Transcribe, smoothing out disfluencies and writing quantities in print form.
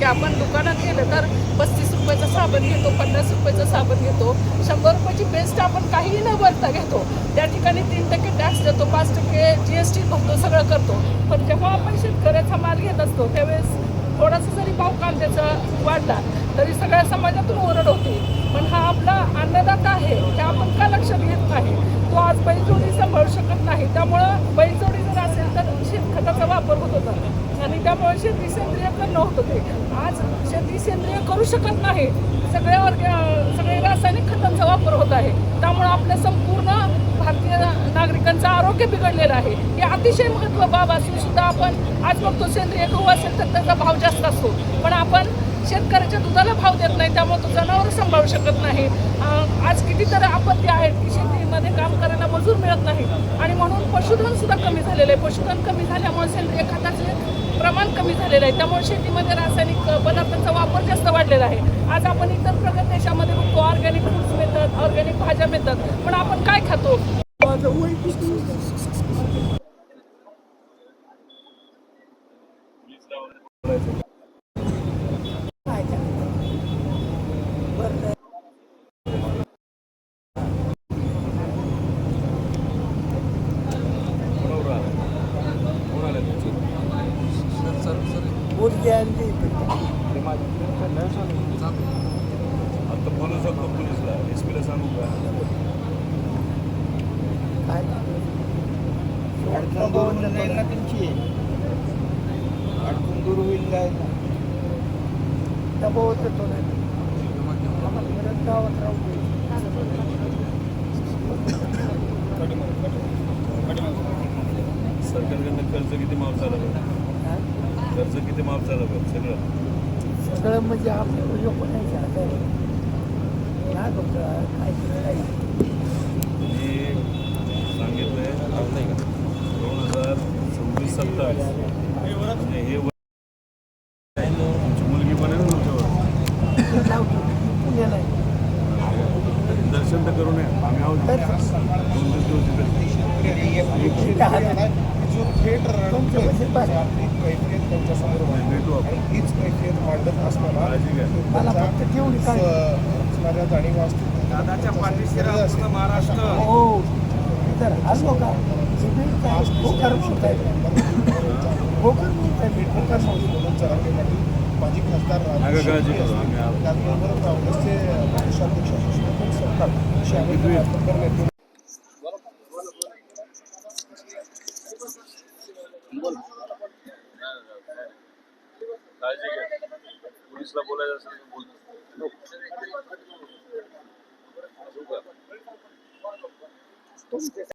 की आपण दुकानात गेलं तर 35 रुपयाचं साबण घेतो, 50 रुपयाचं साबण घेतो, 100 रुपयाची पेस्ट आपण काहीही न भरता घेतो. त्या ठिकाणी 3% टॅक्स देतो, 5% GST भरतो, सगळं करतो. पण जेव्हा आपण शेतकऱ्याचा माल घेत असतो त्यावेळेस थोडासा जरी भाव कांद्याचा वाढला तरी सगळ्या समाजातून ओरड होती. पण हा आपला अन्नदाता आहे हे आपण का लक्षात घेत नाही. तो आज बैलजोडी सांभाळू शकत नाही, त्यामुळं बैलजोडी जर असेल तर शेणखताचा वापर होत होता आणि त्यामुळे शेती सेंद्रिय करणं होत होते. आज शेती सेंद्रिय करू शकत नाही, सगळे रासायनिक खतांचा वापर होत आहे. त्यामुळं आपल्या संपूर्ण भारतीय नागरिकांचं आरोग्य बिघडलेलं आहे. हे अतिशय महत्त्व बाब असून सुद्धा आपण आज बघतो सेंद्रिय गहू असेल तर त्याचा भाव जास्त असतो, पण आपण शेतकऱ्याच्या दुधाला भाव देत नाही, त्यामुळे तो जनावर सांभाळू शकत नाही. आज कितीतरी आपत्ती आहेत की शेतीमध्ये काम करायला मजूर मिळत नाही आणि म्हणून पशुधन सुद्धा कमी झालेलं आहे. पशुधन कमी झाल्यामुळे सेंद्रिय खताचे प्रमाण कमी झालेलं आहे, त्यामुळे शेतीमध्ये रासायनिक पदार्थांचा वापर जास्त वाढलेला आहे. आज आपण इतर प्रगत देशामध्ये बघतो ऑर्गॅनिक फ्रूट्स मिळतात, ऑर्गॅनिक भाज्या मिळतात, पण आपण काय खातो. आता बोलू शकतो पोलीसला, SP ला सांगू का? अडचण दूर होऊन जाईल ना त्यांची, अडचण दूर होईल जायला दबाव होतो ना गावात राहू. सरकारकडनं कर्ज किती माफ झालं बघ, कर्ज किती माफ झालं बघ, सगळं म्हणजे आपलं लोक नाही बघ काय मी सांगितलंय 2026-27 आणि हे तुमची मुलगी बनेल तुमच्यावर दर्शन तर करू नये. आम्ही आहोत 2 दिवस त्यांच्या संदर्भात भेटू आपण. हीच कैफियत मांडत असताना मला फक्त तेवढी काय माझ्या जाणीव असतील दादाच्या पाठीशी राहतो महाराष्ट्र. हो तर असो का माजी खासदार नका काळजी करू, आम्ही आहोत. त्याचबरोबर काँग्रेसचे प्रदेशाध्यक्ष शशिकांत सरकार अशी अनेक नेते काळजी घ्या. पोलीसला बोलायचं असेल तर बोलतो.